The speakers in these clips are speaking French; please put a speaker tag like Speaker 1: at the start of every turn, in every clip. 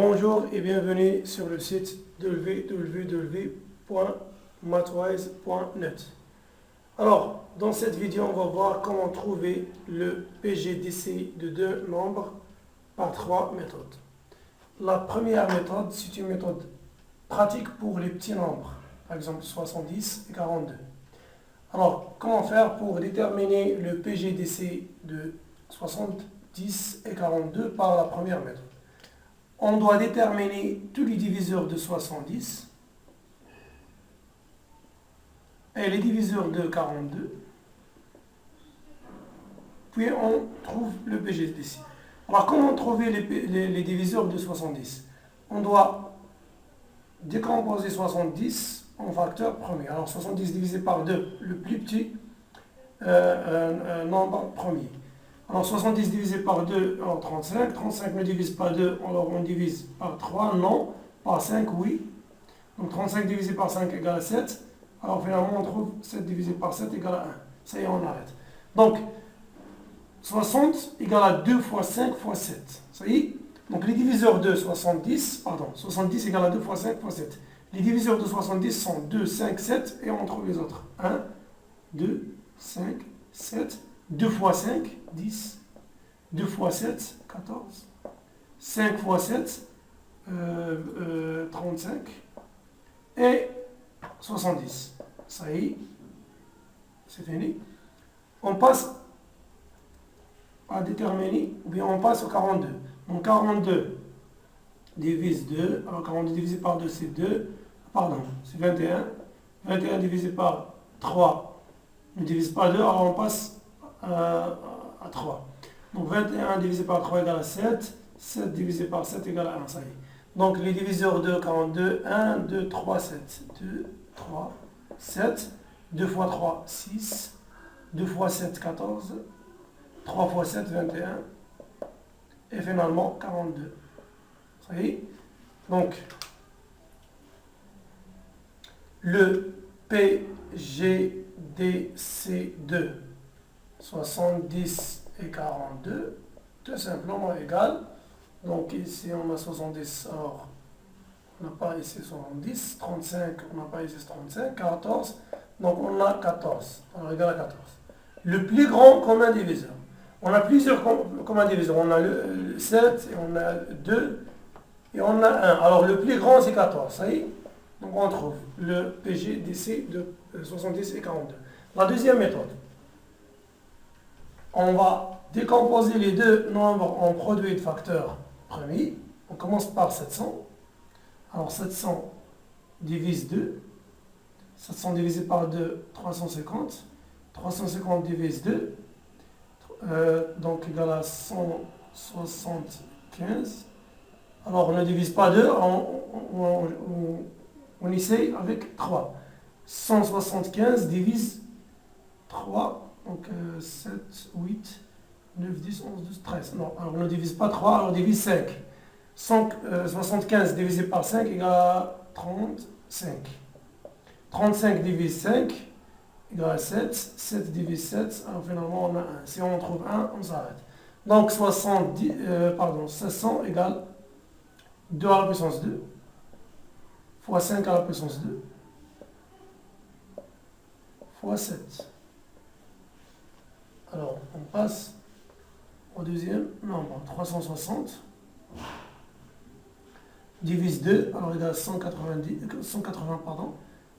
Speaker 1: Bonjour et bienvenue sur le site www.mathwise.net. Alors, dans cette vidéo, on va voir comment trouver le PGDC de deux nombres par trois méthodes. La première méthode, c'est une méthode pratique pour les petits nombres, par exemple 70 et 42. Alors, comment faire pour déterminer le PGDC de 70 et 42 par la première méthode? On doit déterminer tous les diviseurs de 70 et les diviseurs de 42. Puis on trouve le PGDC. Alors comment trouver les diviseurs de 70? On doit décomposer 70 en facteur premier. Alors 70 divisé par 2, le plus petit nombre premier. Alors 70 divisé par 2, alors 35. 35 ne divise pas 2, alors on divise par 3, non. Par 5, oui. Donc 35 divisé par 5 égale à 7. Alors finalement on trouve 7 divisé par 7 égale à 1. Ça y est, on arrête. Donc 60 égale à 2 fois 5 fois 7. Ça y est. Donc les diviseurs de 70 égale à 2 fois 5 fois 7. Les diviseurs de 70 sont 2, 5, 7 et on trouve les autres. 1, 2, 5, 7. 2 fois 5, 10. 2 fois 7, 14. 5 fois 7, 35. Et 70. Ça y est, c'est fini. On passe à déterminer, ou bien on passe au 42. Donc 42 divise 2. Alors 42 divisé par 2, c'est 2. Pardon, c'est 21. 21 divisé par 3 ne divise pas 2, alors on passe à 3. Donc 21 divisé par 3 égale à 7. 7 divisé par 7 égale à 1. Ça y est. Donc les diviseurs de 42, 1, 2, 3, 7. 2, 3, 7. 2 fois 3, 6. 2 fois 7, 14. 3 fois 7, 21. Et finalement 42. Ça y est. Donc le PGDC2 70 et 42, tout simplement égal. Donc ici on a 70, alors on n'a pas ici 70, 35, on n'a pas ici 35, 14, donc on a 14, alors égal à 14. Le plus grand commun diviseur. On a plusieurs communs diviseurs, on a le 7, et on a 2, et on a 1. Alors le plus grand c'est 14, ça y est. Donc on trouve le PGDC de 70 et 42. La deuxième méthode. On va décomposer les deux nombres en produits de facteurs premiers. On commence par 700. Alors 700 divise 2. 700 divisé par 2, 350. 350 divise 2. Donc égal à 175. Alors on ne divise pas 2, on essaye avec 3. 175 divise 3. Donc 7, 8, 9, 10, 11, 12, 13. Non, alors on ne divise pas 3, alors on divise 5. 75 divisé par 5 égale à 35. 35 divise 5 égale à 7. 7 divise 7, alors finalement on a 1. Si on trouve 1, on s'arrête. Donc 700 égale 2 à la puissance 2 fois 5 à la puissance 2 fois 7. Alors, on passe au deuxième nombre. 360 divise 2, alors égale à 180, pardon.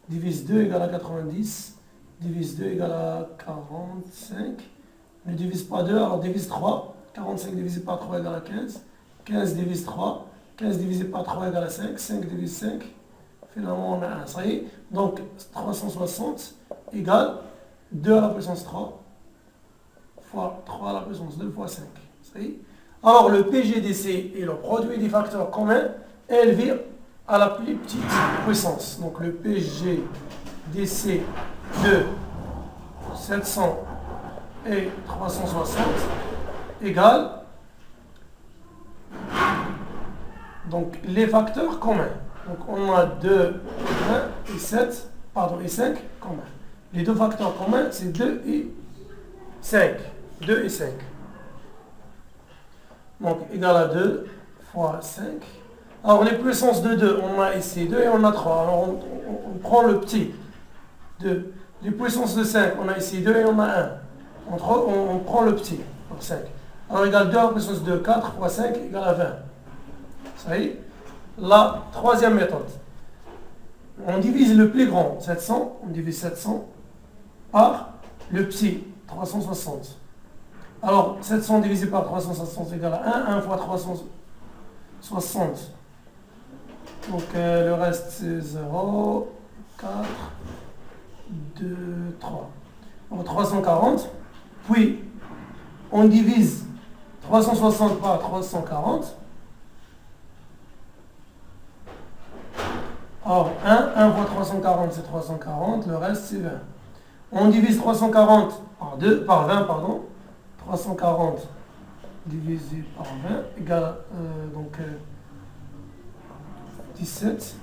Speaker 1: Divise 2 égale à 90. Divise 2 égale à 45. Ne divise pas 2, alors divise 3. 45 divisé par 3 égale à 15. 15 divise 3. 15 divisé par 3 égale à 5. 5 divise 5. Finalement, on a 1. Ça y est. Donc, 360 égale 2 à la puissance 3. Fois 3 à la puissance 2 fois 5. Ça y est. Alors le PGDC est le produit des facteurs communs élevé à la plus petite puissance. Donc le PGDC de 700 et 360 égale donc les facteurs communs. Donc on a 2, 1 et 7, pardon, et 5 communs. Les deux facteurs communs, c'est 2 et 5. 2 et 5. Donc, égal à 2 fois 5. Alors, les puissances de 2, on a ici 2 et on a 3. Alors, on prend le petit 2. Les puissances de 5, on a ici 2 et on a 1. On prend le petit, donc 5. Alors, égale 2 à la puissance de 4 fois 5 égale à 20. Ça y est. La troisième méthode. On divise le plus grand, 700. On divise 700 par le petit, 360. Alors, 700 divisé par 360 égale à 1. 1 fois 360. Donc, le reste, c'est 0, 4, 2, 3. Donc, 340. Puis, on divise 360 par 340. Alors, 1 fois 340, c'est 340. Le reste, c'est 20. On divise 340 par 20, pardon. 340 divisé par 20 égale donc 17.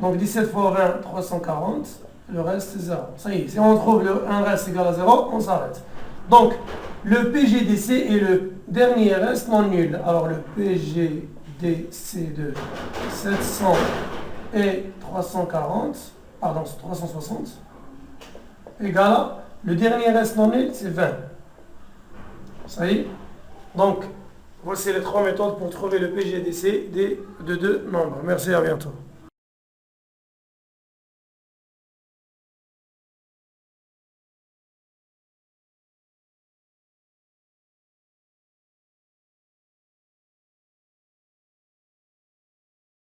Speaker 1: Donc 17 fois 20, 340. Le reste, c'est 0. Ça y est, si on trouve un reste égal à 0, on s'arrête. Donc, le PGDC est le dernier reste non nul. Alors, le PGDC de 700 et 340, pardon, 360, égale à, le dernier reste non nul, c'est 20. Ça y est. Donc, voici les trois méthodes pour trouver le PGDC de deux nombres. Merci, à bientôt.